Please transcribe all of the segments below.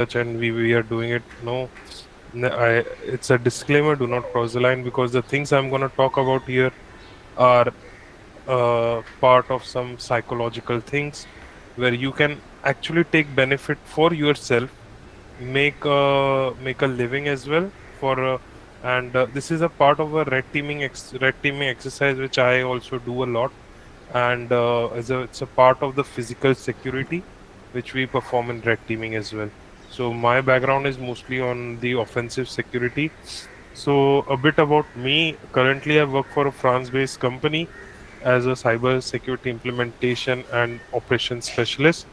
research and we are doing it. No, it's a disclaimer. Do not cross the line because the things I'm going to talk about here are part of some psychological things where you can actually take benefit for yourself, make a living as well for. And this is a part of a red teaming exercise which I also do a lot, and it's a part of the physical security which we perform in red teaming as well. So my background is mostly on the offensive security. So a bit about me. Currently, I work for a France-based company as a cyber security implementation and operations specialist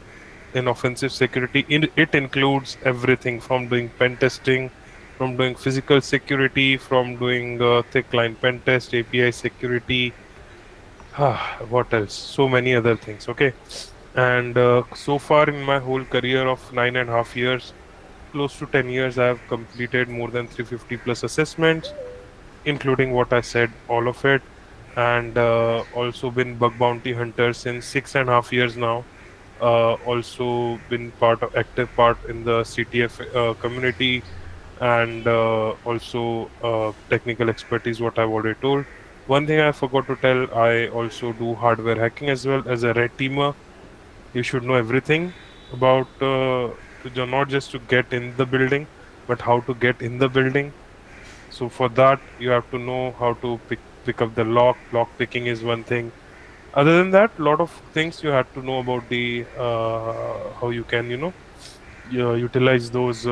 in offensive security. It includes everything from doing pen testing, from doing physical security, from doing thick line pen test, API security, what else? So many other things. Okay. And so far in my whole career of 9.5 years, close to 10 years, I have completed more than 350 plus assessments, including what I said, all of it. And also been bug bounty hunter since 6.5 years now. Also been active part in the CTF community, and also technical expertise, what I've already told. One thing I forgot to tell, I also do hardware hacking as well as a red teamer. You should know everything about not just to get in the building, but how to get in the building. So for that, you have to know how to pick up the lock. Lock picking is one thing. Other than that, a lot of things you have to know about the how you can utilize those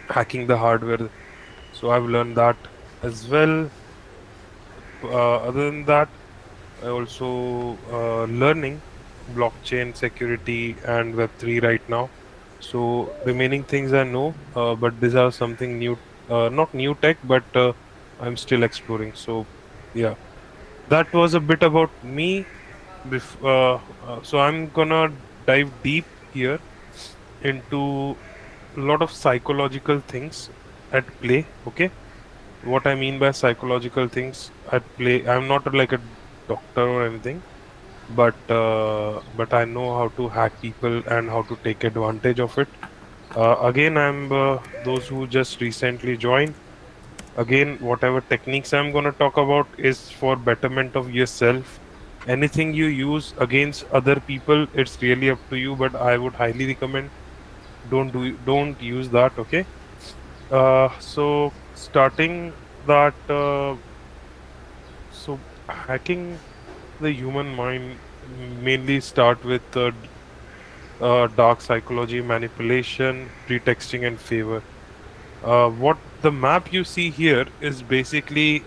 hacking the hardware. So I've learned that as well. Other than that, I also learning blockchain security and Web3 right now. So remaining things I know, but these are something new, not new tech, but I'm still exploring. So yeah, that was a bit about me. So I'm gonna dive deep here into a lot of psychological things at play. Okay, what I mean by psychological things at play, I'm not like a doctor or anything, but I know how to hack people and how to take advantage of it. Again, I'm those who just recently joined. Again, whatever techniques I'm going to talk about is for betterment of yourself. Anything you use against other people, it's really up to you, but I would highly recommend don't use that. Okay. So starting that, so hacking the human mind mainly start with dark psychology, manipulation, pretexting, and favor. What the map you see here is basically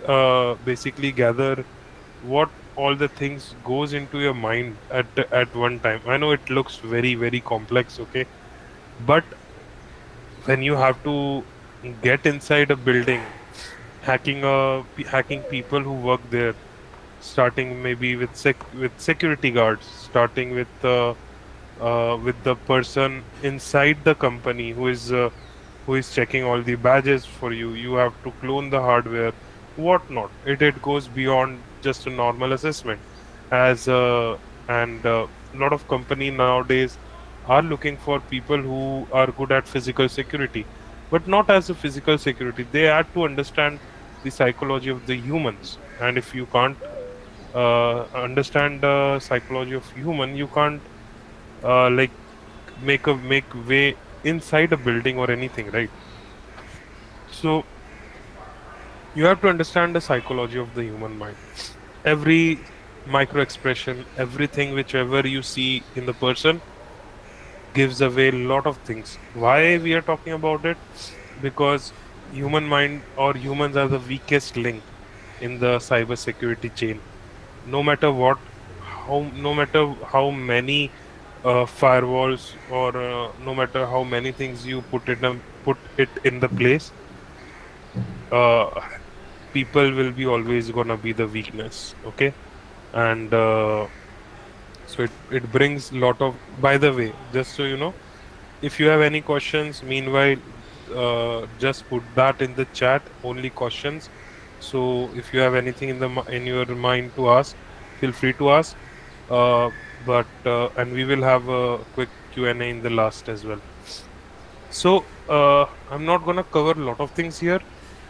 gather what all the things goes into your mind at one time. I know it looks very complex, okay, but when you have to get inside a building, hacking people who work there, starting maybe with security guards, starting with the person inside the company who is checking all the badges for you. You have to clone the hardware, whatnot. It goes beyond just a normal assessment. As and A lot of company nowadays are looking for people who are good at physical security, but not as a physical security. They had to understand the psychology of the humans, and if you can't understand the psychology of human, you can't like make way inside a building or anything, right? So you have to understand the psychology of the human mind. Every micro expression, everything whichever you see in the person gives away a lot of things. Why we are talking about it? Because human mind or humans are the weakest link in the cyber security chain. No matter what, no matter how many firewalls, or no matter how many things you put it in the place, uh, people will be always gonna be the weakness. Okay, and so it brings lot of. By the way, just so you know, if you have any questions, meanwhile, just put that in the chat. Only questions. So if you have anything in your mind to ask, feel free to ask. But and we will have a quick Q&A in the last as well. So I'm not gonna cover a lot of things here,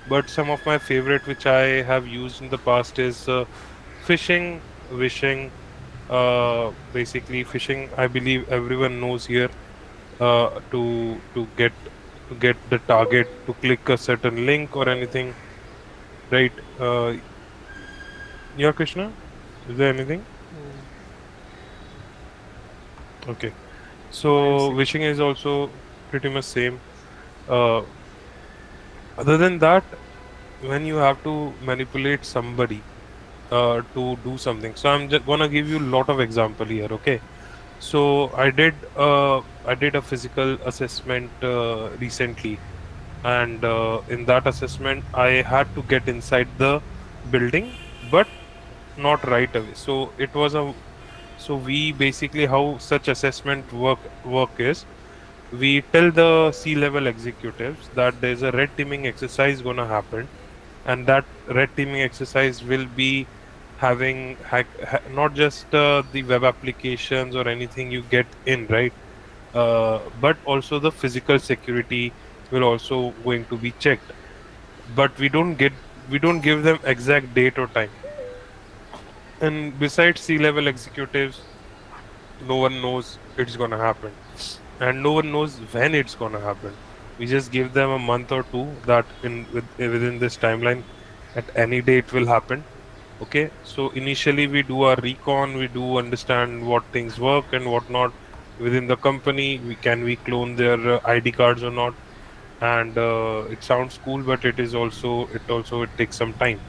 but some of my favorite which I have used in the past is phishing, wishing. Basically, phishing. I believe everyone knows here. To get the target to click a certain link or anything, right? Yeah, Krishna, is there anything? Okay. No, I am So saying. wishing is also pretty much same. Uh, Other than that, when you have to manipulate somebody to do something, so I'm just gonna give you a lot of example here. Okay. So I did a physical assessment recently, and in that assessment, I had to get inside the building, but not right away. So it was a so we basically how such assessment work is we tell the C-level executives that there's a red teaming exercise gonna happen, and that red teaming exercise will be having not just the web applications or anything you get in, right? But also the physical security will also going to be checked. But we don't give them exact date or time. And besides C-level executives, no one knows it's gonna happen, and no one knows when it's gonna happen. We just give them a month or two that within this timeline, at any day it will happen. Okay, so initially we do our recon, we do understand what things work and what not within the company. We clone their ID cards or not, and it sounds cool, but it takes some time.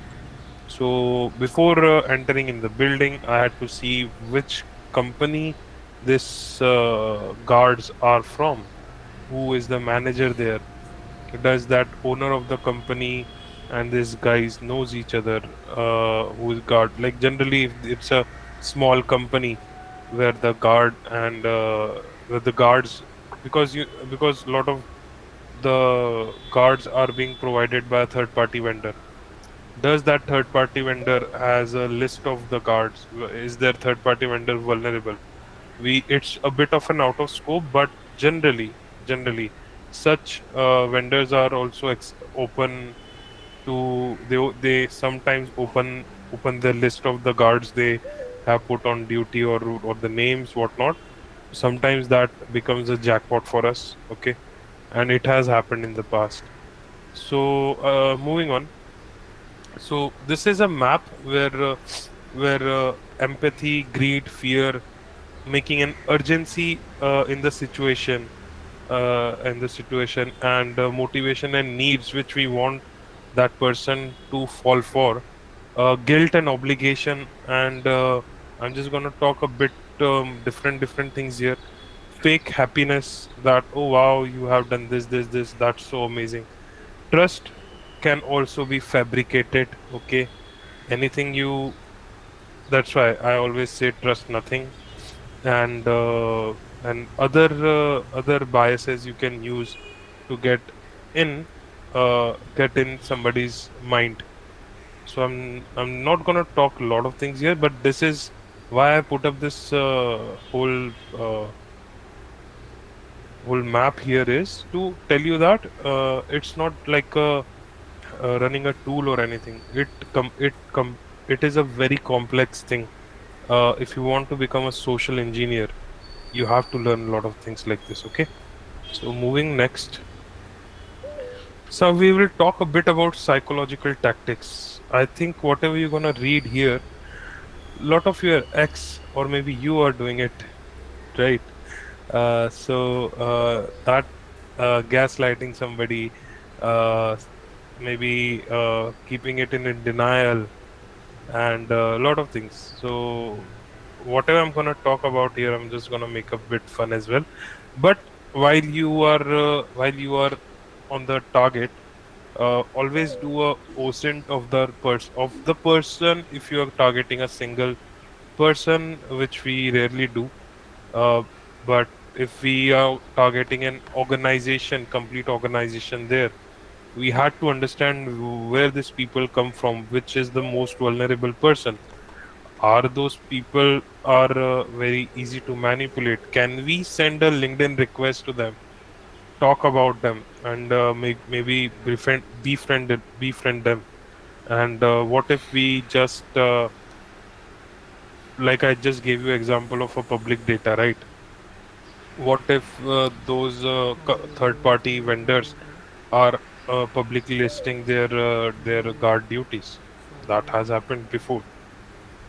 So before entering in the building, I had to see which company this guards are from. Who is the manager there? Does that owner of the company and this guys knows each other? Who is guard? Like generally, if it's a small company where the guard and where the guards, because a lot of the guards are being provided by a third party vendor. Does that third party vendor has a list of the guards? Is their third party vendor vulnerable? It's a bit of an out of scope, but generally such vendors are also open to they sometimes open the list of the guards they have put on duty, or the names whatnot. Sometimes that becomes a jackpot for us. Okay, and it has happened in the past. So moving on. So this is a map where empathy, greed, fear, making an urgency in the situation, and motivation and needs which we want that person to fall for. Guilt and obligation, and I'm just gonna talk a bit different things here. Fake happiness that, oh wow, you have done this, that's so amazing. Trust can also be fabricated. Okay, anything you that's why I always say trust nothing. And other biases you can use to in get in somebody's mind. So I'm not gonna talk a lot of things here, but this is why I put up this whole map here, is to tell you that it's not like running a tool or anything. It is a very complex thing. If you want to become a social engineer, you have to learn a lot of things like this. Okay, so moving next. So we will talk a bit about psychological tactics. I think whatever you're gonna read here, a lot of your ex or maybe you are doing it, right? That gaslighting somebody, uh, maybe keeping it in denial, and a lot of things. So whatever I'm gonna talk about here, I'm just gonna make a bit fun as well. But while you are on the target, always do a OSINT of the person if you are targeting a single person, which we rarely do. Uh, but if we are targeting an organization, complete organization there, we had to understand where these people come from, which is the most vulnerable person. Are those people are very easy to manipulate? Can we send a LinkedIn request to them? talk about them, and maybe befriend them. And what if we just like I just gave you example of a public data, right? What if those third party vendors are publicly listing their guard duties? That has happened before.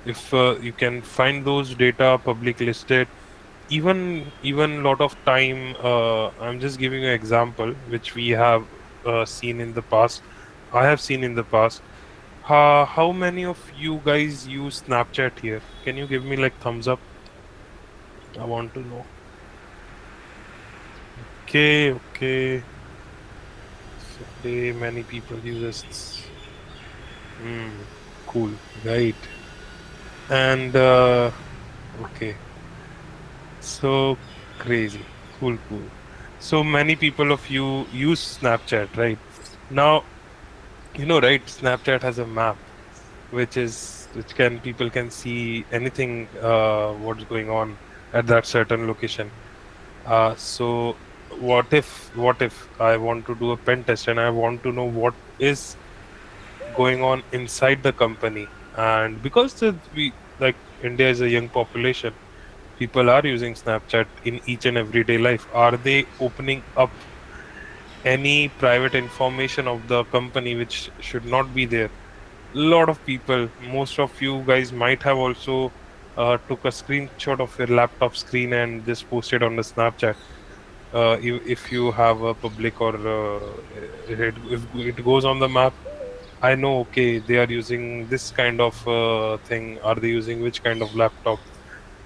If you can find those data public listed, even lot of time, I'm just giving you an example which we have seen in the past. I have seen in the past. How many of you guys use Snapchat here? Can you give me like thumbs up? I want to know. Okay, okay. So okay, many people use this. Hmm, cool, right? And okay, so crazy, cool. So many people of you use Snapchat, right? Now, right? Snapchat has a map, which can people can see anything, what's going on at that certain location. So what if I want to do a pen test and I want to know what is going on inside the company? And because we like India is a young population, people are using Snapchat in each and everyday life. Are they opening up any private information of the company which should not be there? Lot of people, most of you guys might have also took a screenshot of your laptop screen and just posted on the Snapchat. If you have a public or if it goes on the map, I know, okay, they are using this kind of thing. Are they using which kind of laptop?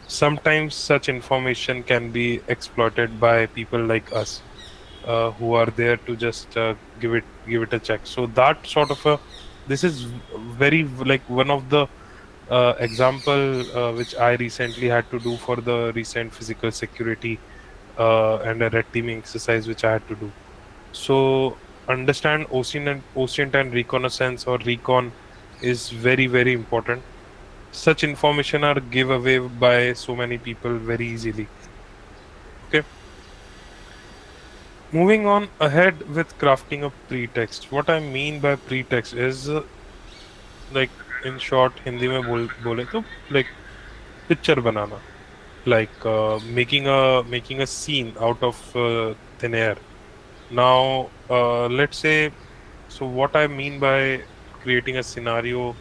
Sometimes such information can be exploited by people like us, who are there to just give it a check. So that sort of a this is very like one of the example which I recently had to do for the recent physical security and a red teaming exercise which I had to do. So understand OSINT and reconnaissance or recon is very important. Such information are give away by so many people very easily. Okay. Moving on ahead with crafting a pretext. What I mean by pretext is like in short Hindi में बोले तो like picture banana, like making a scene out of thin air. Now let's say, so what I mean by creating a scenario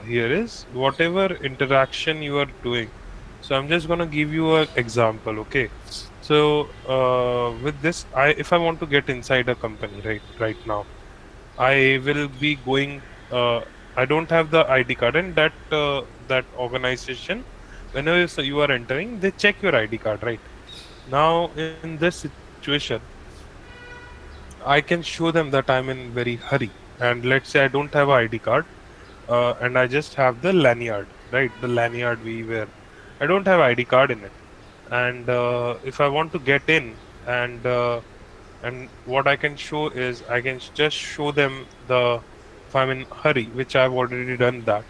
here is whatever interaction you are doing. So I'm just gonna give you an example, okay? So with this, if I want to get inside a company right now, I will be going. I don't have the ID card, and that organization, whenever you are entering, they check your ID card, right? Now, in this situation, I can show them that I'm in very hurry, and let's say I don't have a ID card, and I just have the lanyard, right? The lanyard we wear. I don't have ID card in it, and if I want to get in, and what I can show is I can just show them the if I'm in hurry, which I've already done that.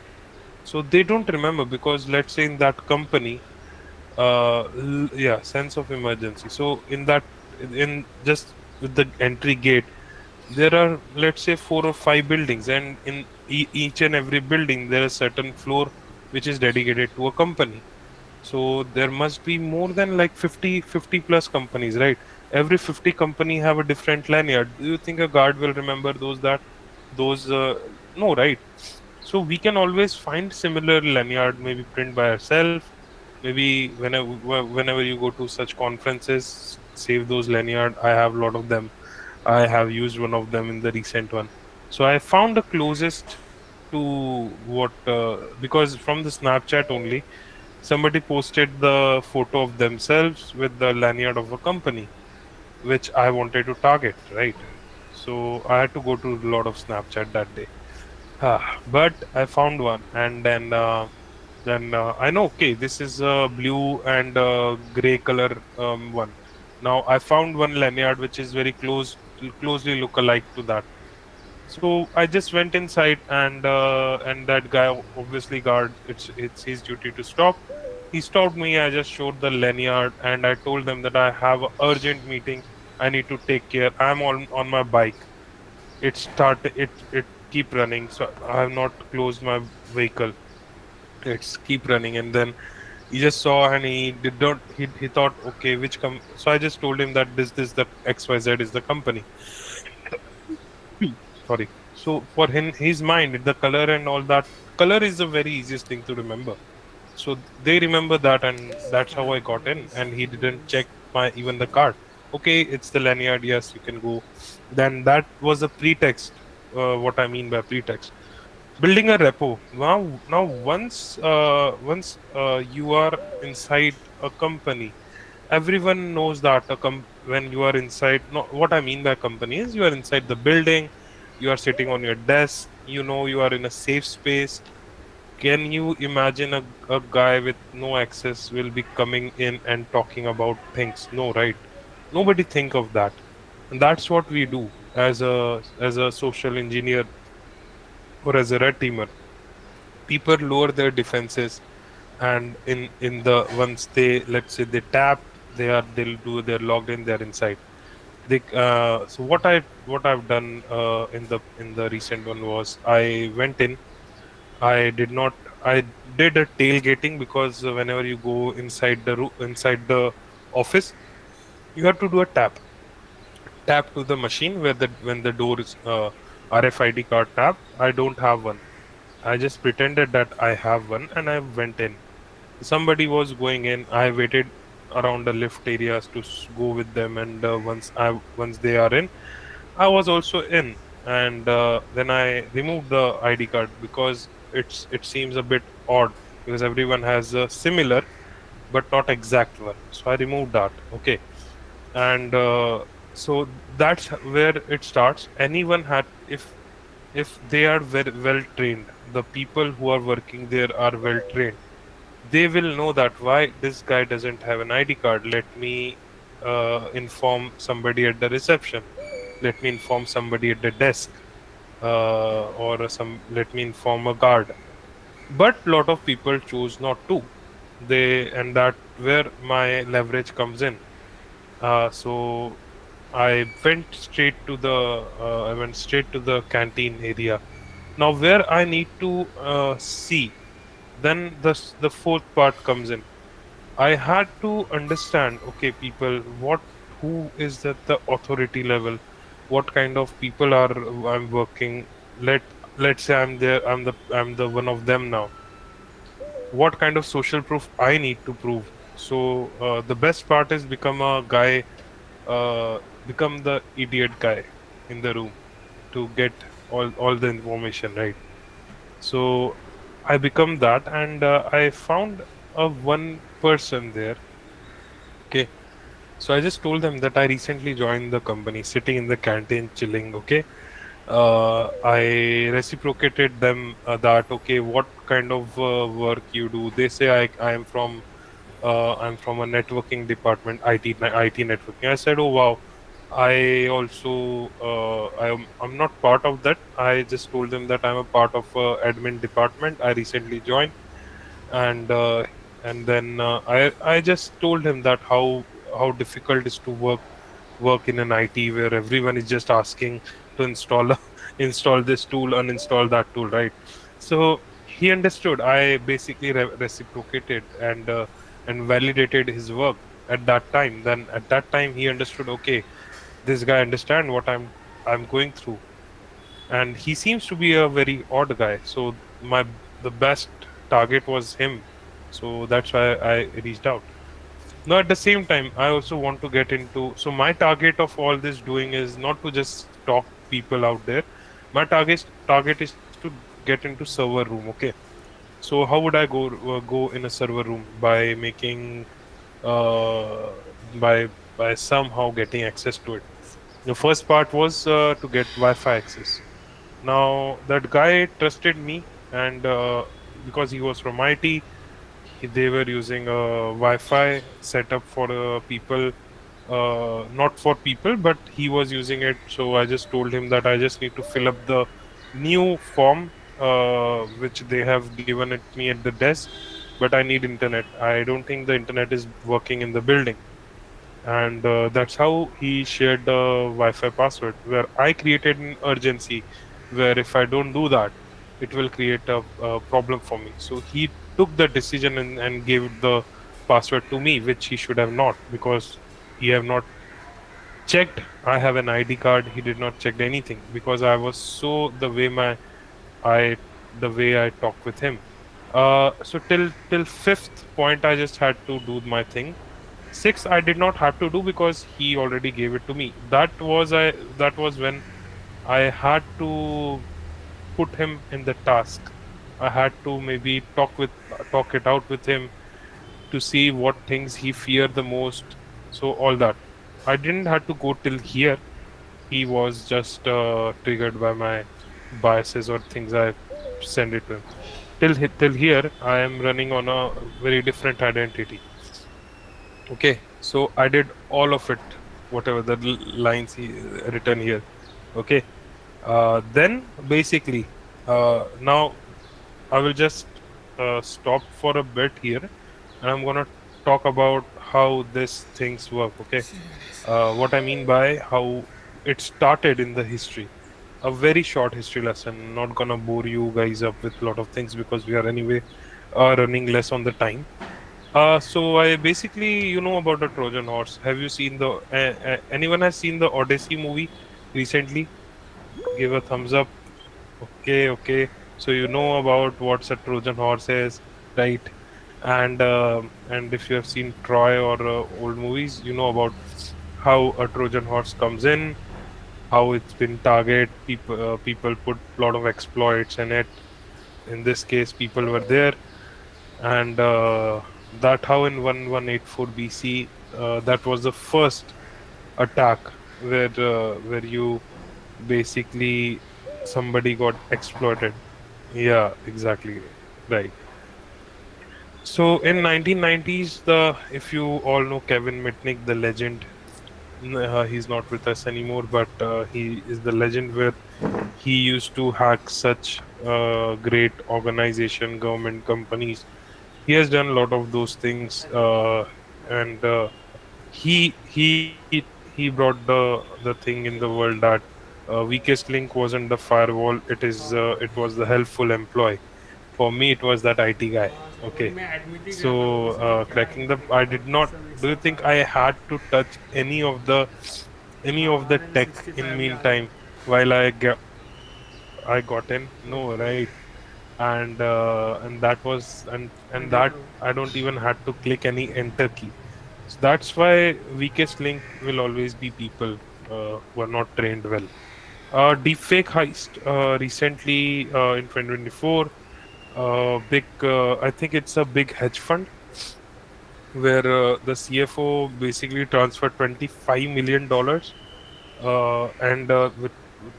So they don't remember because let's say in that company, yeah, sense of emergency. So in just with the entry gate, there are let's say 4 or 5 buildings, and in each and every building there is certain floor which is dedicated to a company. So there must be more than like 50 plus companies, right? Every 50 company have a different lanyard. Do you think a guard will remember those no, right? So we can always find similar lanyard, maybe print by ourselves. Maybe whenever you go to such conferences, save those lanyard. I have a lot of them. I have used one of them in the recent one. So I found the closest to what because from the Snapchat only, somebody posted the photo of themselves with the lanyard of a company which I wanted to target, right? So I had to go to a lot of Snapchat that day. But I found one, and then I know, okay, this is a blue and gray color one. Now I found one lanyard which is very closely look alike to that. So I just went inside, and that guy, obviously guard, it's his duty to stop. He stopped me. I just showed the lanyard and I told them that I have an urgent meeting. I need to take care. I'm on my bike. It keep running. So I have not closed my vehicle. It's keep running, and then he just saw, and he did not. He thought, okay, which come. So I just told him that this the XYZ is the company. Sorry. So for him, his mind, the color and all that, color is the very easiest thing to remember. So they remember that, and that's how I got in. And he didn't check my even the card. Okay, it's the lanyard. Yes, you can go. Then that was a pretext. What I mean by pretext, building a repo. Now once you are inside a company, everyone knows that when you are inside. No, what I mean by company is you are inside the building. You are sitting on your desk. You know you are in a safe space. Can you imagine a guy with no access will be coming in and talking about things? No, right? Nobody think of that. And that's what we do as a social engineer or as a red teamer. People lower their defenses, and in the once they, let's say, they tapped, they're logged in, they're inside. They so what I've done in the recent one was I went in. I did not. I did a tailgating because whenever you go inside inside the office, you have to do a tap to the machine where the when the door is RFID card tap. I don't have one. I just pretended that I have one, and I went in. Somebody was going in. I waited around the lift areas to go with them, and once they are in, I was also in. And then I removed the ID card because it seems a bit odd because everyone has a similar but not exact one. So I removed that. Okay, and so that's where it starts. Anyone had if they are very well trained, the people who are working there are well trained, they will know that why this guy doesn't have an ID card. Let me inform somebody at the reception. Let me inform somebody at the desk, or some. Let me inform a guard. But lot of people choose not to. And that where my leverage comes in. So I went straight to the canteen area. Now where I need to see, then the fourth part comes in. I had to understand, okay, people, who is at the authority level? What kind of people are I'm working? Let's say I'm there, I'm the one of them now. What kind of social proof I need to prove? So the best part is become the idiot guy in the room to get all the information, right? So I become that, and I found a one person there. Okay. So I just told them that I recently joined the company, sitting in the canteen, chilling. Okay. I reciprocated them that, okay, what kind of work you do? They say I'm from a networking department, IT networking. I said, oh wow. I'm not part of that. I just told them that I'm a part of admin department. I recently joined, and then I just told him that how difficult it is to work in an IT where everyone is just asking to install this tool, uninstall that tool, right? So he understood. I basically reciprocated and validated his work at that time. Then at that time he understood. Okay, this guy understand what I'm going through, and he seems to be a very odd guy. So the best target was him. So that's why I reached out. Now, at the same time, I also want to get into. So, my target of all this doing is not to just talk people out there. My target is to get into server room. Okay. So, how would I go in a server room by making uh by somehow getting access to it. The first part was to get Wi-Fi access. Now, that guy trusted me, and because he was from IT, they were using a Wi-Fi setup for people, not for people, but he was using it. So I just told him that I just need to fill up the new form, which they have given it me at the desk, but I need internet. I don't think the internet is working in the building. and that's how he shared the Wi-Fi password. Where I created an urgency, where if I don't do that, it will create a problem for me. So he took the decision and gave the password to me, which he should have not, because he have not checked. I have an ID card. He did not check anything because I was so I the way I talk with him. So till fifth point, I just had to do my thing. Sixth, I did not have to do because he already gave it to me. That was when I had to put him in the task. I had to maybe talk it out with him to see what things he feared the most. So all that. I didn't have to go till here. He was just triggered by my biases or things I send it to him. Till here, I am running on a very different identity. Okay, so I did all of it, whatever the lines he written here. Okay, then basically, now I will just stop for a bit here, and I'm gonna talk about how these things work. Okay, what I mean by how it started in the history. A very short history lesson. Not gonna bore you guys up with a lot of things because we are anyway running less on the time. So I basically, about the Trojan horse. Have you seen anyone has seen the Odyssey movie recently? Give a thumbs up. Okay, okay. So you know about what's a Trojan horse is, right? And if you have seen Troy or old movies, you know about how a Trojan horse comes in, how it's been target. People put a lot of exploits in it. In this case, people were there, and that how in 1184 BC, that was the first attack where you basically somebody got exploited. Yeah, exactly. Right. So in 1990s, the if you all know Kevin Mitnick, the legend, he's not with us anymore, but he is the legend where he used to hack such great organization, government companies. He has done a lot of those things, and he brought the thing in the world that weakest link wasn't the firewall. It was the helpful employee. For me, it was that IT guy. Okay, so cracking the I did not. Do you think I had to touch any of the tech in meantime while I got in? No, right? And that was and that I don't even had to click any enter key. So that's why weakest link will always be people who are not trained well. Deepfake heist recently in 2024. Big, I think it's a big hedge fund where the CFO basically transferred $25 million and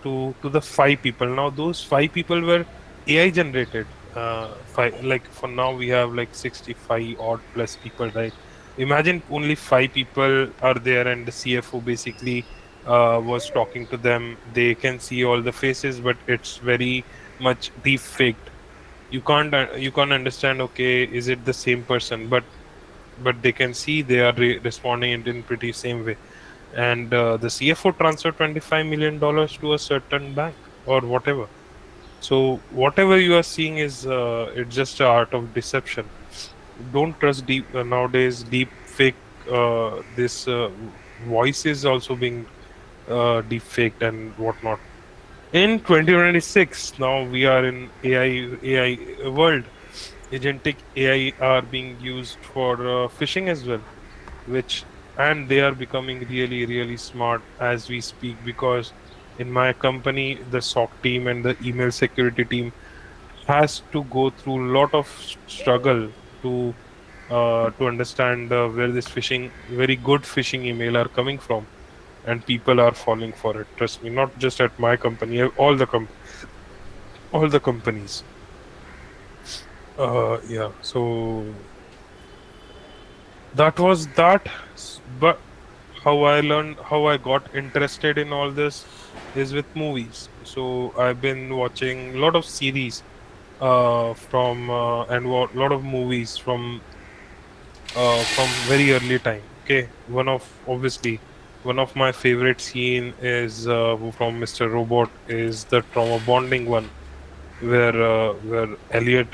to the five people. Now those five people were AI generated. Five, like for now we have like 65 odd plus people, right? Imagine only five people are there, and the CFO basically was talking to them. They can see all the faces, but it's very much deep faked. You can't understand. Okay, is it the same person? But they can see they are responding in pretty same way. And the CFO transferred $25 million to a certain bank or whatever. So whatever you are seeing is it's just a art of deception. Don't trust deep nowadays. Deep fake. This voice is also being deep faked and whatnot. In 2026, now we are in AI world. Agentic AI are being used for phishing as well, which and they are becoming really really smart as we speak, because in my company the SOC team and the email security team has to go through a lot of struggle to understand where this phishing very good phishing email are coming from, and people are falling for it. Trust me, not just at my company, all the companies. Yeah, so that was that. But how I learned, how I got interested in all this is with movies. So I've been watching a lot of series from and a lot of movies from very early time. Okay, Okay, one of my favorite scene is from Mr. Robot is the trauma bonding one, where Elliot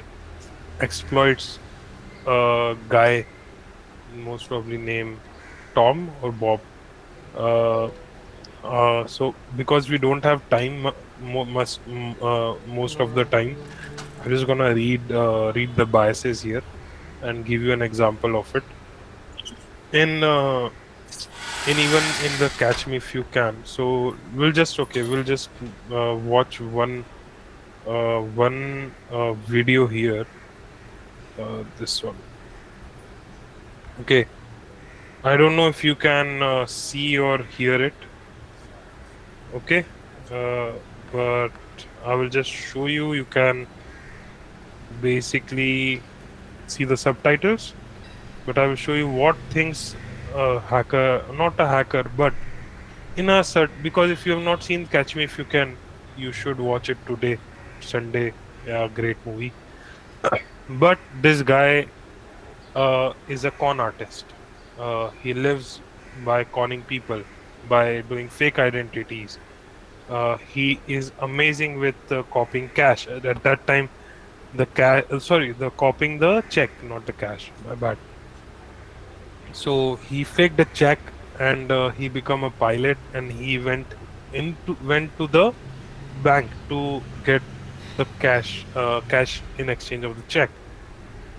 exploits a guy, most probably named Tom or Bob. Uh, so because we don't have time most of the time, I'm just gonna read the biases here and give you an example of it. In even in the Catch Me If You Can. So we'll just watch one video here. This one. Okay. I don't know if you can see or hear it. Okay. But I will just show you. You can basically see the subtitles, but I will show you what things a hacker, not a hacker, but in a cert, because if you have not seen Catch Me If You Can, you should watch it today, Sunday. Yeah, great movie. But this guy is a con artist. He lives by conning people, by doing fake identities. He is amazing with copying cash. At that time, the copying the check, not the cash. My bad. So he faked a check and he become a pilot, and he went to the bank to get the cash in exchange of the check.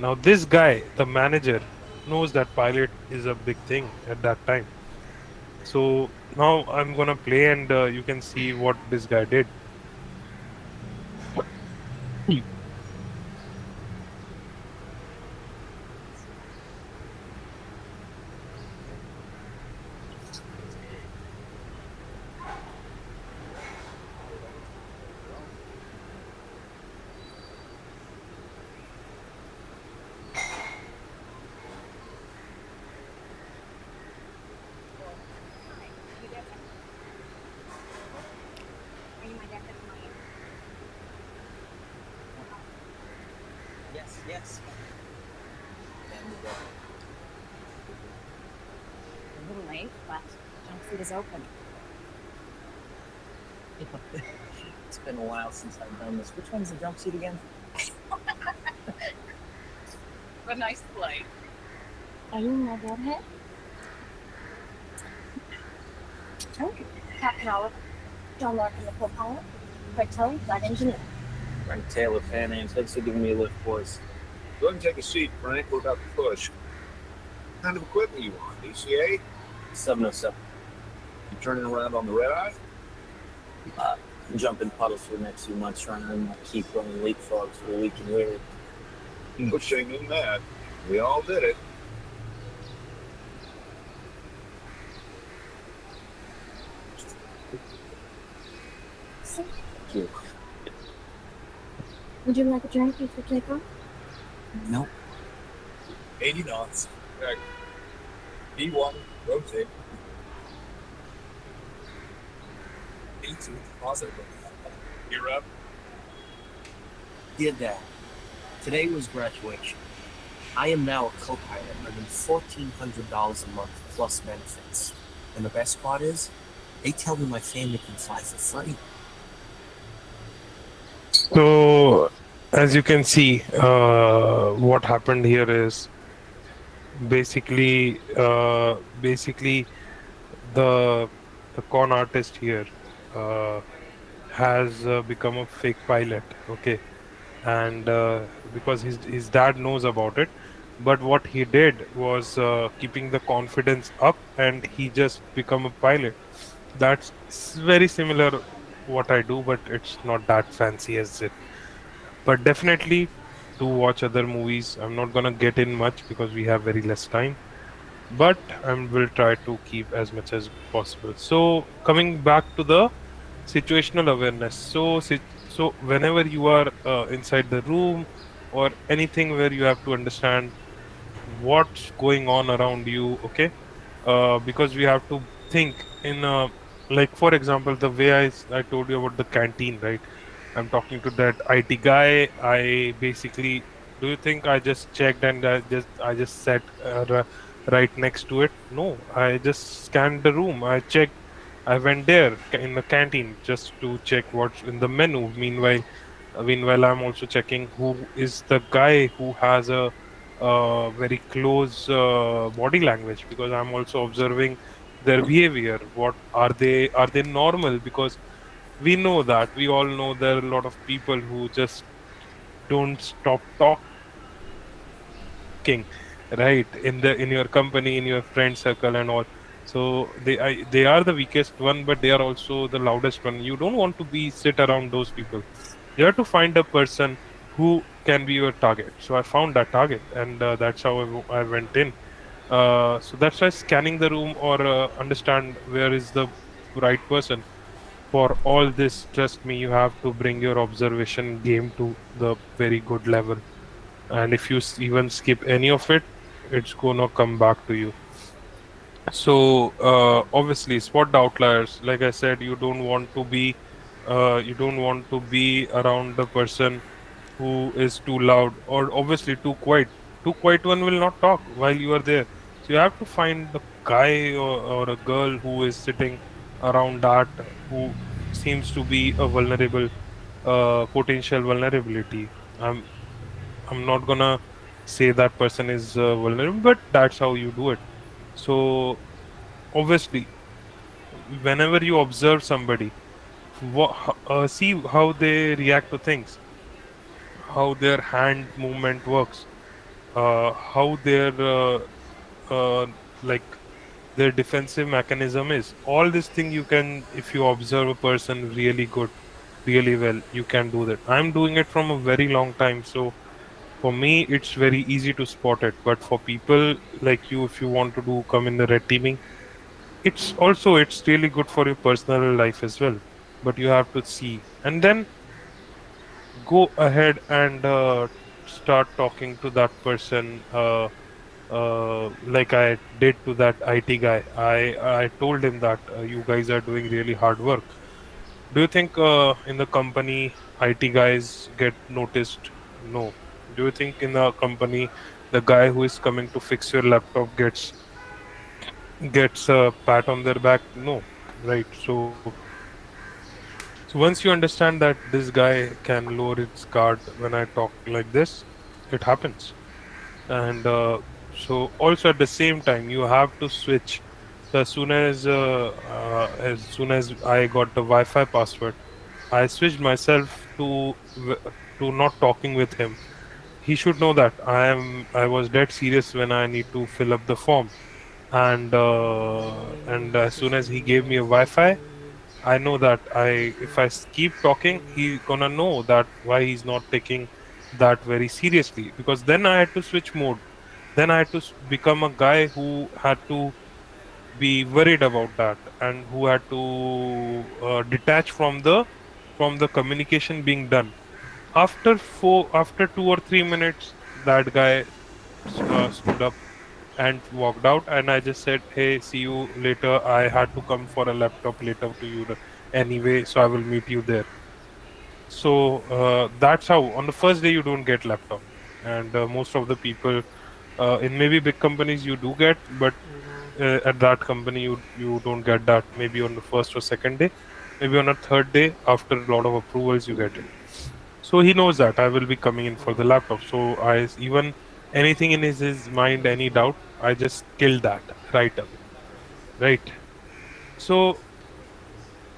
Now this guy, the manager, knows that pilot is a big thing at that time. So now I'm gonna play, and you can see what this guy did. Yes, yes. And A little late, but jumpsuit is open. it's been a while since I've done this. Which one's the jumpsuit again? A nice play. Are you my redhead? Okay. Captain Oliver, John Larkin, the co-pilot. Craig Tully, flight engineer. Frank Taylor, Pan Am. Thanks for giving me a lift, boys. Go ahead and take a seat, Frank. We're about to push. What kind of equipment you on? DCA? 707. You turning around on the red eye? Jump in puddles for the next few months, trying to keep running leapfrogs for the week and weary. No shame in that. We all did it. So, Thank you. would you like a drink before takeoff? Nope. 80 knots. Right. B1, rotate. B2, positive. You're up. Dear Dad, today was graduation. I am now a co-pilot, earning $1,400 a month plus benefits. And the best part is, they tell me my family can fly for free. So as you can see, what happened here is basically the con artist here uh, has become a fake pilot. Okay, and because his dad knows about it, but what he did was keeping the confidence up, and he just become a pilot. That's very similar what I do, but it's not that fancy as it. But definitely do watch other movies. I'm not gonna get in much because we have very less time, but I will try to keep as much as possible. So coming back to the situational awareness. So whenever you are inside the room or anything where you have to understand what's going on around you, okay, because we have to think in like for example the way I told you about the canteen, right? I'm talking to that IT guy. I basically, do you think I just checked and I just set right next to it? No, I just scanned the room. I checked. I went there in the canteen just to check what's in the menu. Meanwhile, I'm also checking who is the guy who has a very close body language, because I'm also observing their behavior. What are they? Are they normal? Because we all know there are a lot of people who just don't stop talking, right, in your company, in your friend circle and all. So they are the weakest one, but they are also the loudest one. You don't want to be sit around those people. You have to find a person who can be your target. So I found that target, and that's how I went in. So that's why scanning the room, or understand where is the right person. For all this, trust me, you have to bring your observation game to the very good level. And if you even skip any of it, it's gonna come back to you. So obviously, spot the outliers. Like I said, you don't want to be around the person who is too loud, or obviously too quiet. Too quiet one will not talk while you are there. So you have to find the guy, or a girl who is sitting around that, who seems to be a vulnerable, potential vulnerability. I'm not gonna say that person is vulnerable, but that's how you do it. So obviously, whenever you observe somebody, see how they react to things, how their hand movement works, how their uh, like their defensive mechanism is. All this thing you can, if you observe a person really good, really well, you can do that. I'm doing it from a very long time, so for me it's very easy to spot it. But for people like you, if you want to do come in the red teaming, it's really good for your personal life as well. But you have to see, and then go ahead and start talking to that person, like I did to that IT guy. I told him that you guys are doing really hard work. Do you think in the company IT guys get noticed? No. Do you think in the company the guy who is coming to fix your laptop gets a pat on their back? No. Right. So once you understand that this guy can lower its guard when I talk like this, it happens. And so also at the same time you have to switch. So as soon as I got the Wi-Fi password, I switched myself to not talking with him. He should know that I was dead serious when I need to fill up the form. And as soon as he gave me a Wi-Fi, I know that if keep talking, he gonna know that why he's not taking that very seriously. Because then I had to switch mode. Then I had to become a guy who had to be worried about that, and who had to detach from the communication being done. After 2 or 3 minutes, that guy stood up and walked out, and I just said, hey, see you later. I had to come for a laptop later to you anyway, so I will meet you there. So that's how on the first day you don't get laptop. And most of the people in maybe big companies you do get, but at that company you don't get that. Maybe on the first or second day, maybe on a third day after a lot of approvals you get it. So he knows that I will be coming in for the laptop. So even anything in his mind, any doubt, I just kill that right away. Right. So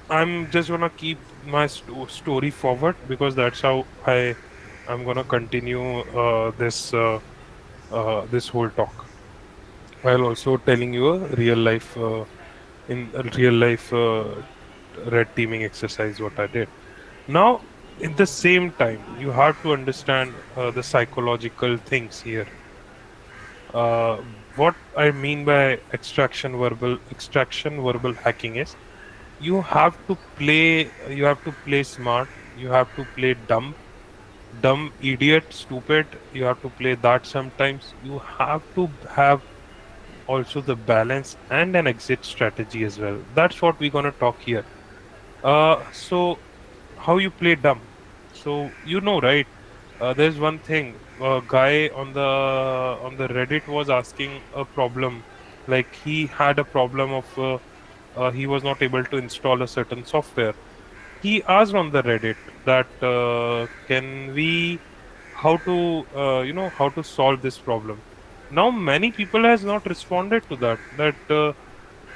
I'm just gonna keep my story forward, because that's how I'm gonna continue this whole talk, while also telling you a real life in a real life red teaming exercise what I did. Now, at the same time, you have to understand the psychological things here. What I mean by extraction verbal hacking is, you have to play smart, you have to play dumb, idiot, stupid. You have to play that sometimes. You have to have also the balance and an exit strategy as well. That's what we're gonna talk here. So how you play dumb? So right? there's one thing. A guy on the Reddit was asking a problem, like he had a problem of he was not able to install a certain software. He asked on the Reddit that can we how to how to solve this problem. Now many people has not responded to that.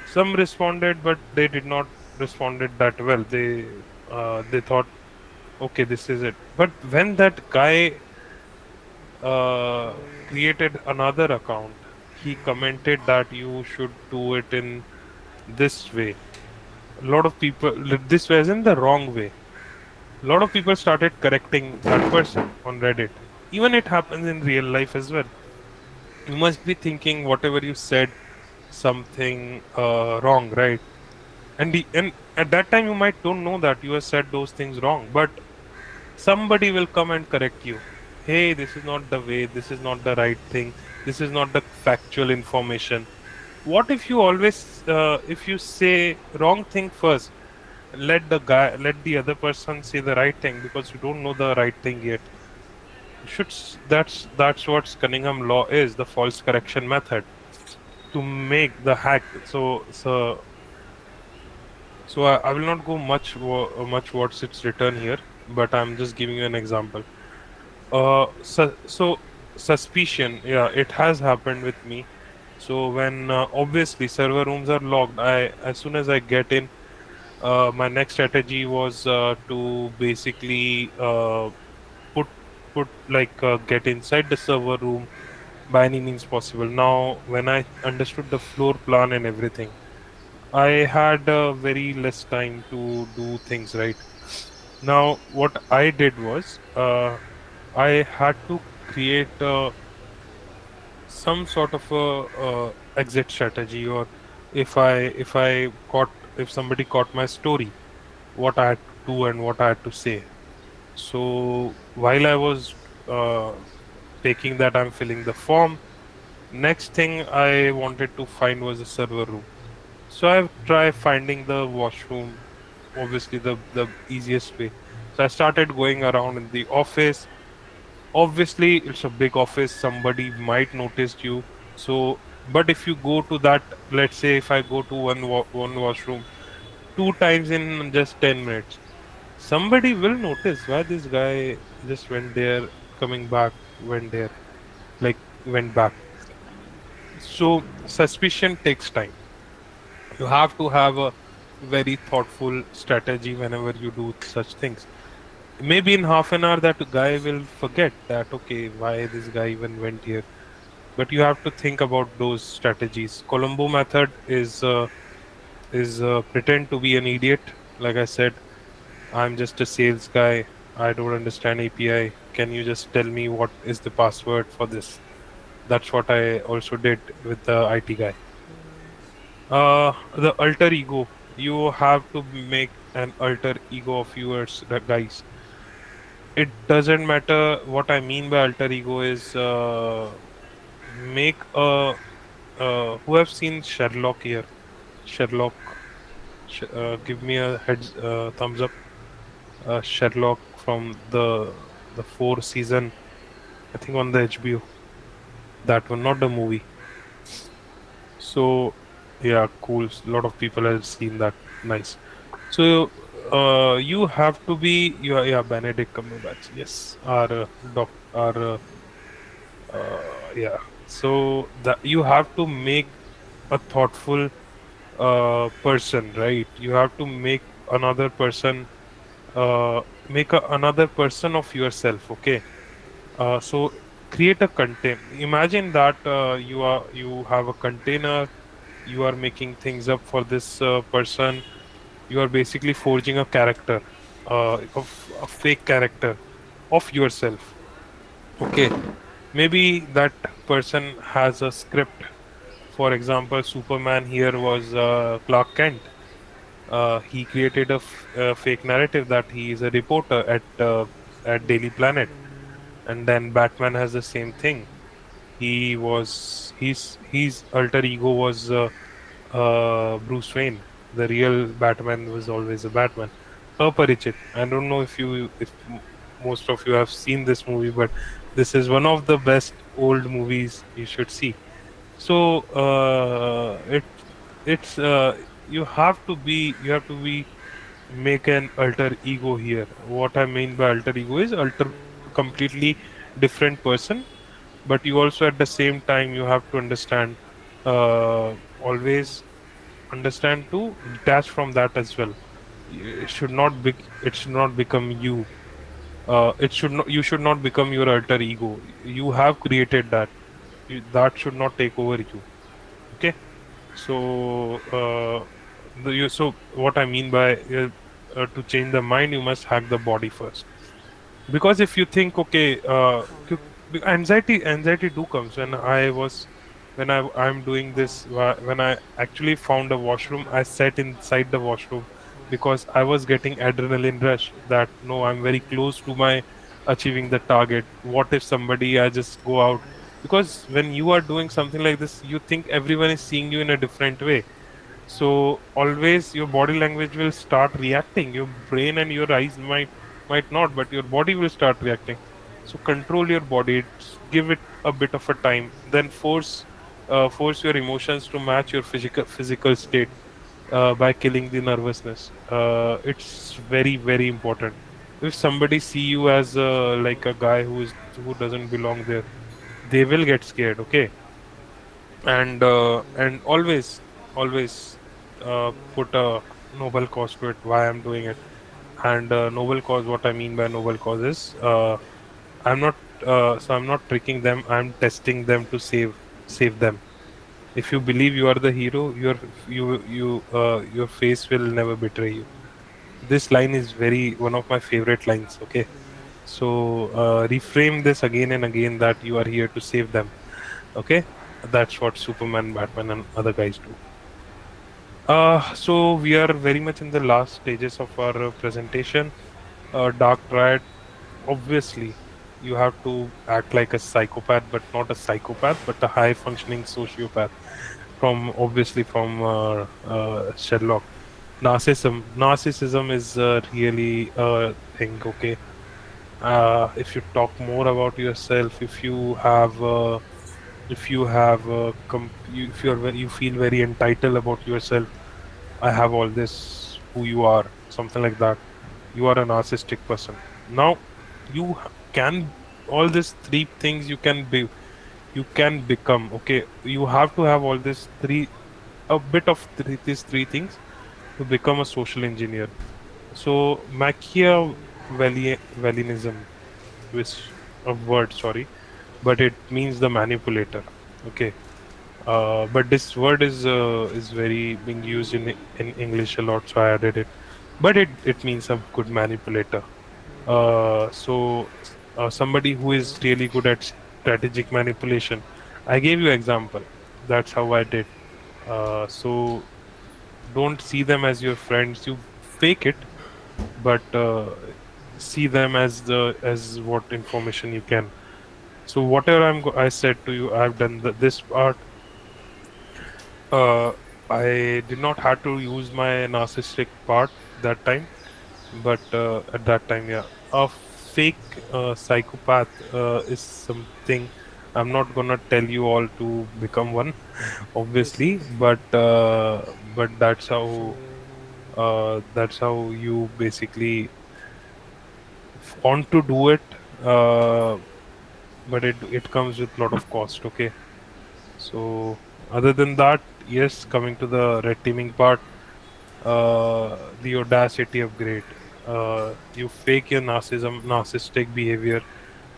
Some responded, but they did not responded that well. They thought, okay, this is it. But when that guy created another account, he commented that you should do it in this way. A lot of people, this was in the wrong way. A lot of people started correcting that person on Reddit. Even it happens in real life as well. You must be thinking whatever you said something wrong, right? And at that time you might don't know that you have said those things wrong, but somebody will come and correct you. Hey, this is not the way, this is not the right thing, this is not the factual information. What if you always if you say wrong thing first, let the other person say the right thing, because you don't know the right thing yet. You should that's what Cunningham law is, the false correction method, to make the hack. I will not go much what's its written here, but I'm just giving you an example. So suspicion, yeah, it has happened with me. So when obviously server rooms are logged, I as soon as I get in, my next strategy was to basically put get inside the server room by any means possible. Now, when I understood the floor plan and everything, I had very less time to do things right. Now, what I did was I had to create some sort of a exit strategy, or if somebody caught my story, what I had to do and what I had to say. So while I was uh, taking that, I'm filling the form. Next thing I wanted to find was a server room. So I've tried finding the washroom, obviously the easiest way. So I started going around in the office. Obviously, it's a big office, somebody might notice you. So, but if you go to that, let's say if I go to one washroom two times in just 10 minutes, somebody will notice why this guy just went there, coming back, went there, like went back. So suspicion takes time. You have to have a very thoughtful strategy whenever you do such things. Maybe in half an hour that guy will forget that, okay, why this guy even went here. But you have to think about those strategies. Colombo method is pretend to be an idiot. Like I said, I'm just a sales guy. I don't understand API. Can you just tell me what is the password for this? That's what I also did with the IT guy. The alter ego. You have to make an alter ego of yours, guys. It doesn't matter. What I mean by alter ego is make a who have seen Sherlock here? Sherlock, give me a thumbs up. Sherlock from the four season, I think on the HBO. That one, not the movie. So yeah, cool. A lot of people have seen that. Nice. So you have to be yeah, Benedict Cumberbatch. Yes, our yeah. So that you have to make a thoughtful person, right? You have to make another person another person of yourself. Okay. So create a content. Imagine that you have a container. You are making things up for this person. You are basically forging a character, of a fake character of yourself. Okay, maybe that person has a script. For example, Superman here was Clark Kent. He created a fake narrative that he is a reporter at Daily Planet, and then Batman has the same thing. His alter ego was Bruce Wayne. The real Batman was always a Batman. Aparichit. I don't know if most of you have seen this movie, but this is one of the best old movies you should see. So it's you have to be make an alter ego here. What I mean by alter ego is alter completely different person, but you also at the same time you have to understand, always understand to detach from that as well. It should not become you. It should not You should not become your alter ego. You have created that. That should not take over you. Okay. So so what I mean by, to change the mind, you must hack the body first. Because if you think, okay, anxiety do comes when I was when I'm doing this, when I actually found a washroom, I sat inside the washroom because I was getting adrenaline rush that no, I'm very close to my achieving the target. What if somebody, I just go out, because when you are doing something like this, you think everyone is seeing you in a different way. So always your body language will start reacting. Your brain and your eyes might not, but your body will start reacting. So control your body. Give it a bit of a time. Then force your emotions to match your physical state, by killing the nervousness. It's very important. If somebody see you as like a guy who doesn't belong there, they will get scared. Okay. And always put a noble cause to it, why I'm doing it. And noble cause, what I mean by noble cause is, I'm not I'm not tricking them, I'm testing them to save them. If you believe you are the hero, your face will never betray you. This line is very one of my favorite lines. Okay. So reframe this again and again, that you are here to save them. Okay. That's what Superman, Batman, and other guys do. So we are very much in the last stages of our presentation. Dark Triad, obviously, you have to act like a psychopath, but not a psychopath, but a high functioning sociopath. From Sherlock. Narcissism is really a thing. Okay. If you talk more about yourself, if you have if you feel very entitled about yourself, I have all this, who you are, something like that. You are a narcissistic person. Now, can all these three things you can become. Okay, you have to have all this three, a bit of these three things to become a social engineer. So Machiavellianism, which a word, sorry, but it means the manipulator. Okay. But this word is very being used in English a lot, so I added it. But it means a good manipulator. Somebody who is really good at strategic manipulation. I gave you example. That's how I did. So don't see them as your friends. You fake it, but see them as what information you can. So whatever I said to you, I've done this part. Uh, I did not have to use my narcissistic part that time, but at that time, yeah, a fake psychopath is something. I'm not gonna tell you all to become one, obviously, but that's how you basically want to do it. Uh, but it comes with a lot of cost. Okay. So other than that, yes, coming to the red teaming part, the audacity upgrade. You fake your narcissistic behavior.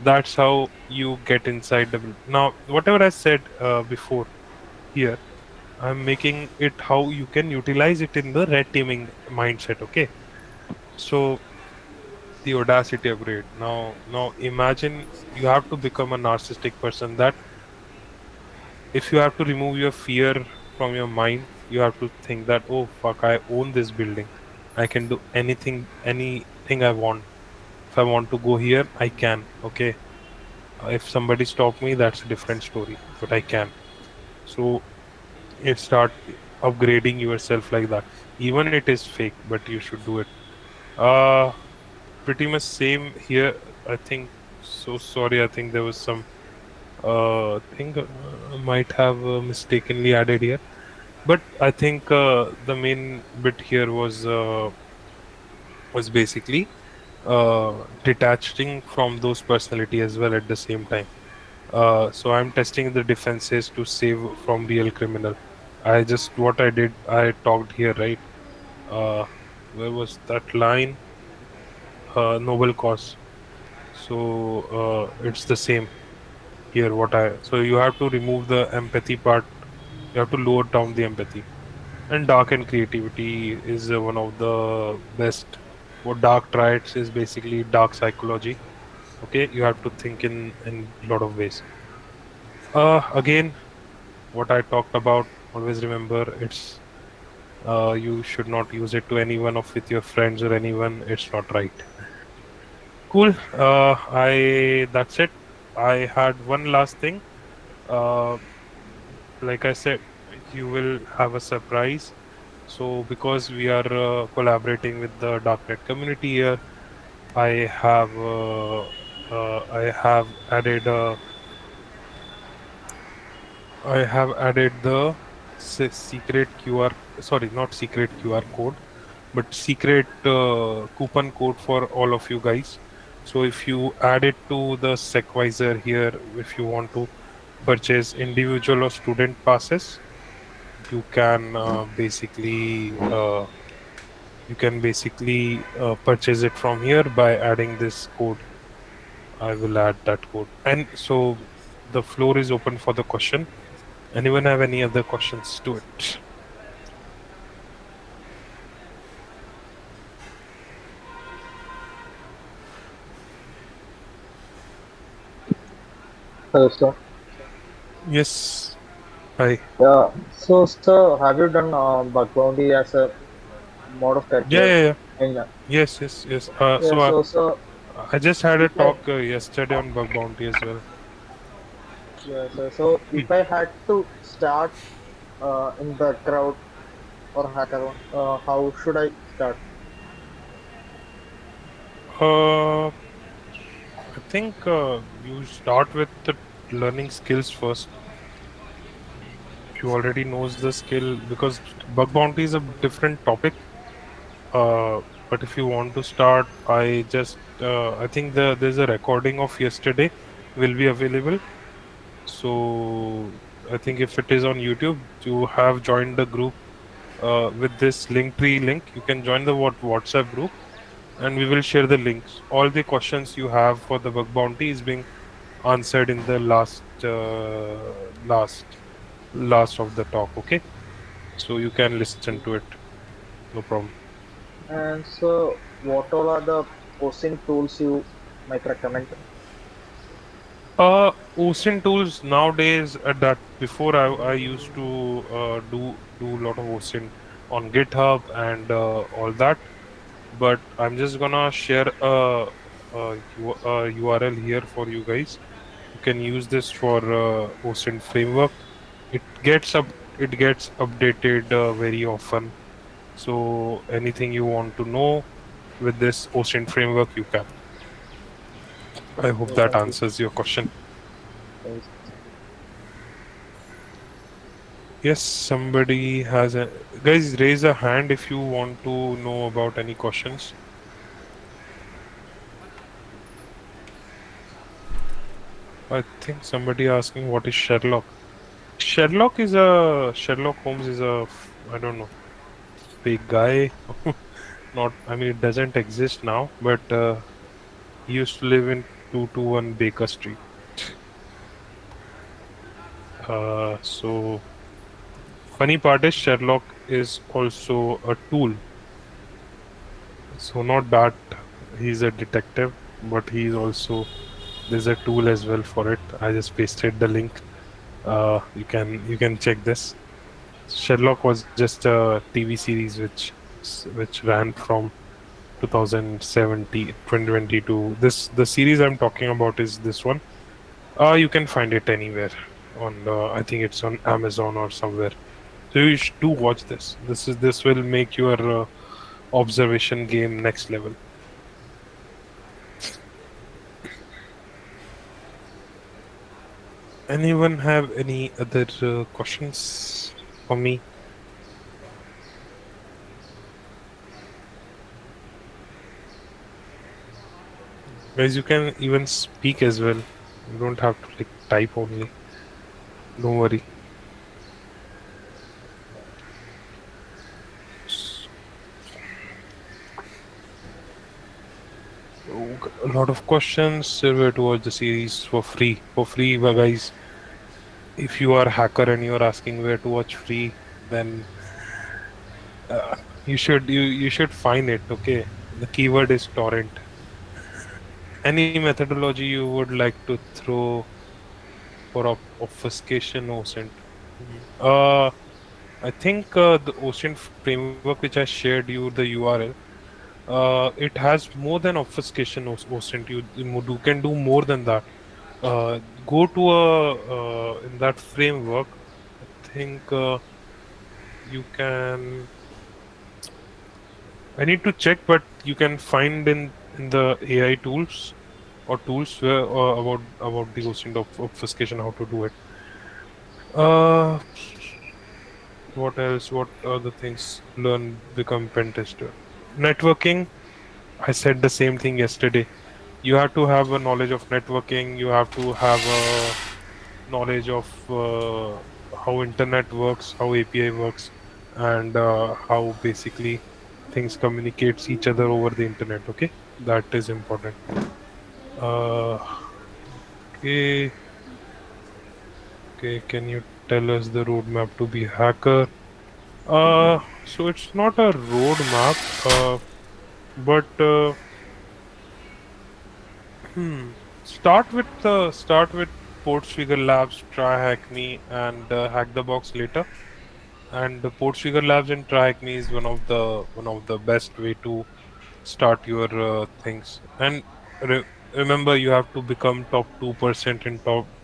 That's how you get inside the. Now, whatever I said before here, I'm making it how you can utilize it in the red teaming mindset. Okay, so the audacity upgrade. Now imagine you have to become a narcissistic person. That if you have to remove your fear from your mind, you have to think that, oh fuck, I own this building. I can do anything I want. If I want to go here, I can. Okay. If somebody stop me, that's a different story, but I can. So it start upgrading yourself like that. Even it is fake, but you should do it. uh pretty much same here. I think so. Sorry, I think there was some thing might have mistakenly added here. But I think the main bit here was basically detaching from those personality as well at the same time. So I'm testing the defenses to save from real criminal. I just what I did, I talked here, right? Uh, where was that line? Noble cause. So it's the same here. What I so you have to remove the empathy part. You have to lower down the empathy. And dark and creativity is one of the best. What dark tries is basically dark psychology. Okay, you have to think in a lot of ways. Again, what I talked about. Always remember, it's you should not use it to anyone of with your friends or anyone. It's not right. Cool. I That's it. I had one last thing. Uh, like I said, you will have a surprise. So because we are collaborating with the DarkNet community here, I have I have added I have added the secret QR. Sorry, not secret QR code, but secret coupon code for all of you guys. So if you add it to the Secvisor here, if you want to purchase individual or student passes, you can purchase it from here by adding this code. I will add that code. And so the floor is open for the question. Anyone have any other questions to it? Hello, sir. Yes. Hi. Yeah. So, sir, have you done bug bounty as a mode of Yeah, career? yeah, yeah. In, Yes, yes, yes. yeah. So, sir, I just had a if I talk yesterday on bug bounty as well. yeah, so if I had to start in the crowd or hacker, how should I start? I think you start with the learning skills first. If you already knows the skill, because bug bounty is a different topic. Uh, but if you want to start, I think there's a recording of yesterday will be available. So I think if it is on YouTube, you have joined the group with this Linktree link. You can join the WhatsApp group, and we will share the links. All the questions you have for the bug bounty is being answered in the last of the talk. Okay, so you can listen to it. No problem. And so, what all are the posting tools you might recommend? OSINT tools nowadays that before I used to do a lot of OSINT on GitHub and all that, but I'm just gonna share a URL here for you guys. You can use this for OSINT framework. It gets updated very often. So anything you want to know with this OSINT framework, you can. I hope Yeah, that thank you. answers your question. Thank you. Yes, somebody has a guys raise a hand if you want to know about any questions. I think somebody asking what is Sherlock. Sherlock Holmes is I don't know, fake guy. Not, I mean, it doesn't exist now, but he used to live in 221 Baker Street. So funny part is Sherlock is also a tool. So not that he's a detective, but he's also there's a tool as well for it. I just pasted the link. You can check this. Sherlock was just a TV series which ran from 2070 2022. The series I'm talking about is this one. You can find it anywhere on I think it's on Amazon or somewhere. So do watch this. This will make your observation game next level. Anyone have any other questions for me? Guys, you can even speak as well. You don't have to like type only. Don't worry. So, a lot of questions. Where to watch the series for free? For free, guys. If you are a hacker and you're asking where to watch free, then uh, you should find it. Okay, the keyword is torrent. Any methodology you would like to throw for obfuscation OSINT? I think the OSINT framework which I shared you the URL. It has more than obfuscation OSINT. You can do more than that. Go to a in that framework. I think you can. I need to check, but you can find in the AI tools or tools where about the OSINT of obfuscation, how to do it. Uh, what else? What other things? Learn, become pen tester. Networking. I said the same thing yesterday. You have to have a knowledge of networking. You have to have a knowledge of how internet works, how API works, and how basically things communicates each other over the internet. Okay, that is important. Uh, okay, okay. Can you tell us the roadmap to be hacker? So it's not a roadmap, but hmm, start with Portsfigure Labs, try Hackney, and hack the box later. And the Portsfigure Labs and try Hackney is one of the best way to start your things. And remember, you have to become top 2%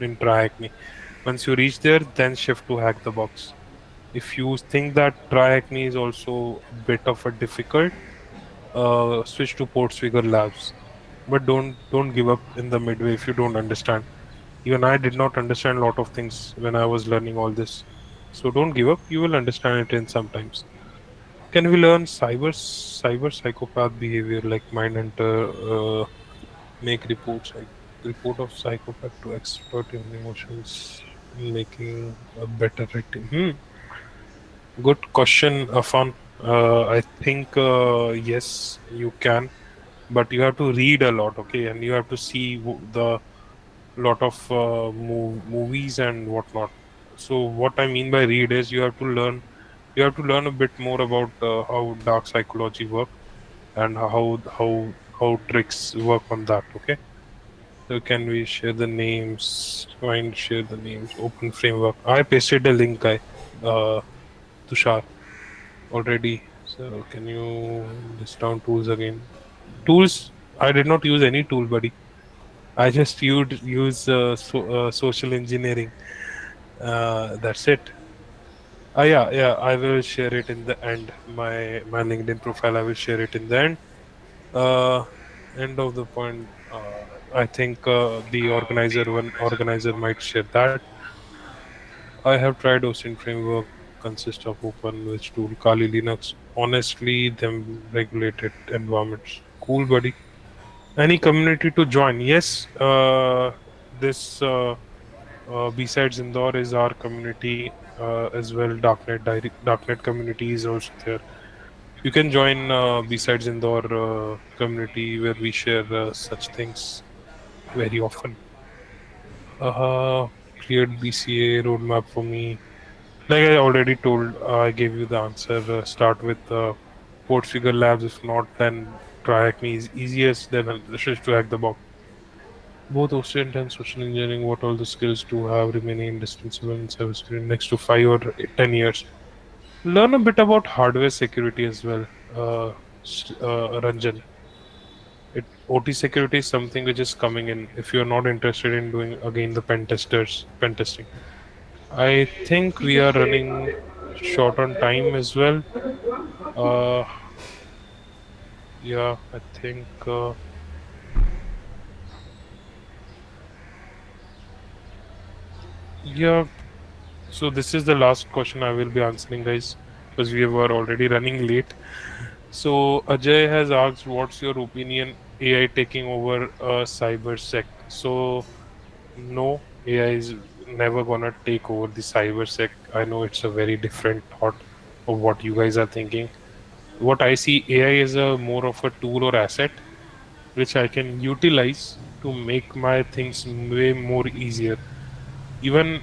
in try Hackney. Once you reach there, then shift to hack the box. If you think that try Hackney is also a bit of a difficult, switch to Portsfigure Labs. But don't give up in the midway if you don't understand. Even I did not understand a lot of things when I was learning all this. So don't give up. You will understand it in sometimes. Can we learn cyber psychopath behavior like Mindhunter, make reports like report of psychopath to expert in emotions, making a better victim? Good question, Afan. I think yes, you can, but you have to read a lot, okay, and you have to see the lot of movies and whatnot. So what I mean by read is you have to learn a bit more about how dark psychology work and how tricks work on that. Okay, so can we share the names? Find share the names. Open framework. I pasted a link, guy. Uh, Tushar already. So can you list down tools again? Tools. I did not use any tool, buddy. I just use social engineering. That's it. Yeah, yeah. I will share it in the end. My LinkedIn profile. I will share it in the end. Uh, End of the point. I think the organizer might share that. I have tried OSINT framework. Consists of open which tool Kali Linux. Honestly, them regulated environments. Cool, buddy. Any community to join? Yes. This. BSides Indore is our community as well. Darknet community is also there. You can join BSides Indore community where we share such things very often. Uh, Cleared BCA roadmap for me. Like I already told, I gave you the answer. Start with Portfigure Labs. If not, then try Acme is easiest. Then switch to Hack the Box. Both OSINT and social engineering, what all the skills do have remaining indispensable in cybersecurity next to 5 or 10 years. Learn a bit about hardware security as well, Ranjan. OT security is something which is coming in. If you're not interested in doing again the pen testing, I think we are running short on time as well. Uh, yeah, I think. Yeah. So this is the last question I will be answering, guys, because we were already running late. So Ajay has asked, "What's your opinion? AI taking over cybersec?" So no, AI is never gonna take over the cybersec. I know it's a very different thought of what you guys are thinking. What I see, AI is a more of a tool or asset which I can utilize to make my things way more easier. Even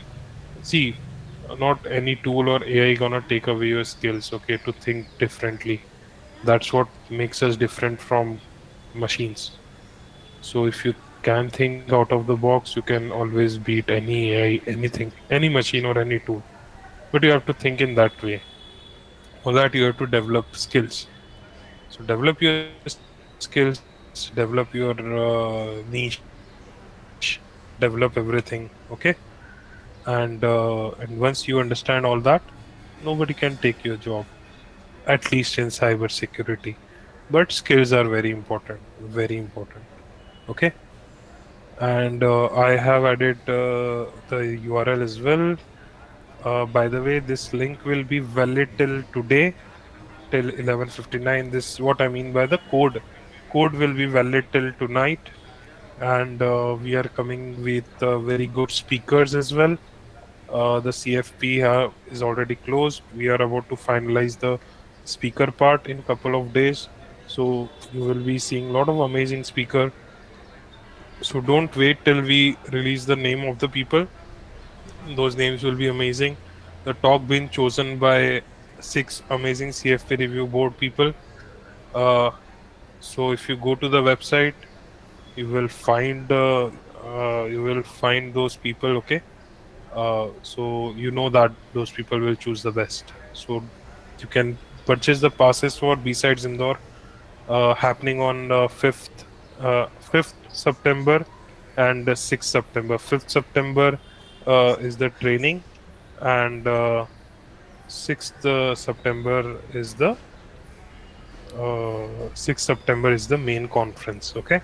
see, not any tool or AI gonna take away your skills, okay, to think differently. That's what makes us different from machines. So if you can think out of the box, you can always beat any AI, anything, any machine or any tool. But you have to think in that way. For that, you have to develop skills. So develop your skills, develop your niche, develop everything. Okay, and once you understand all that, nobody can take your job, at least in cybersecurity. But skills are very important, very important. Okay, and I have added the URL as well. By the way, this link will be valid till today, till 11:59. This what I mean by the code. Code will be valid till tonight, and we are coming with very good speakers as well. The CFP is already closed. We are about to finalize the speaker part in couple of days. So you will be seeing a lot of amazing speaker. So don't wait till we release the name of the people. Those names will be amazing. The talk being chosen by six amazing CFP review board people. Uh, so if you go to the website, you will find those people. Okay, so you know that those people will choose the best. So you can purchase the passes for BSides Indore, happening on 5th September and 6th September. 5th September is the training, and 6th September is the main conference. Okay.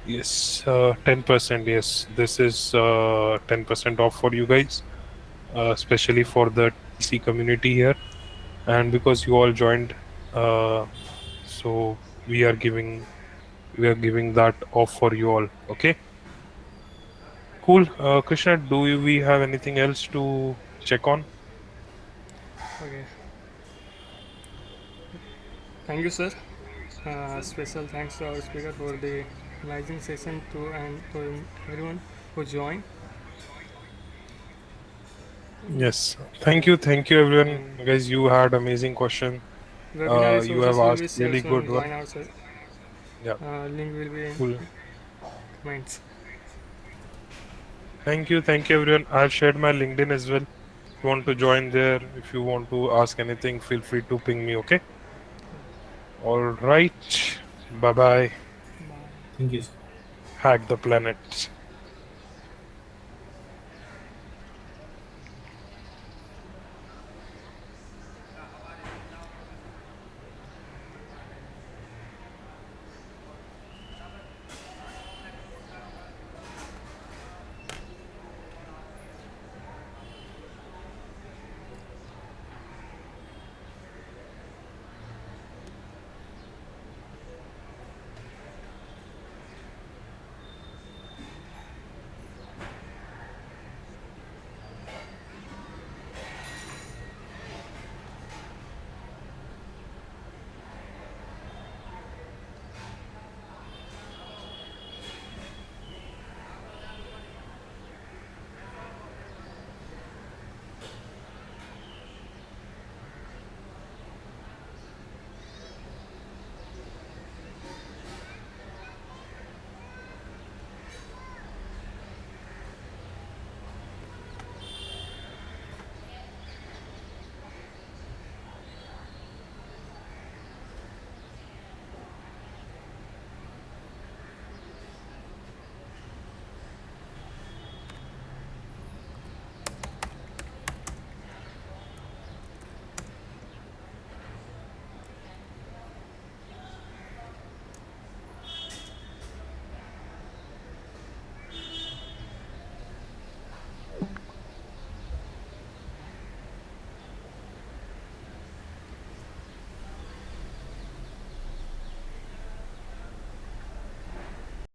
Yes, 10%. Yes, this is 10% off for you guys, especially for the TC community here. And because you all joined, uh, so we are giving that off for you all. Okay, cool. Krishna, we have anything else to check on? Okay, thank you, sir. Special thanks to our speaker for the amazing session to and to everyone who joined. Yes. Okay, Thank you, everyone. and Guys, you had amazing question. webinar You have resources will asked be shared really good soon. one. Join our sir. Yeah, Link will be in cool. comments. Thank you, everyone. I've shared my LinkedIn as well. If you want to join there, if you want to ask anything, feel free to ping me. Okay. All right. Bye bye. Bye. Thank you. Hack the planet.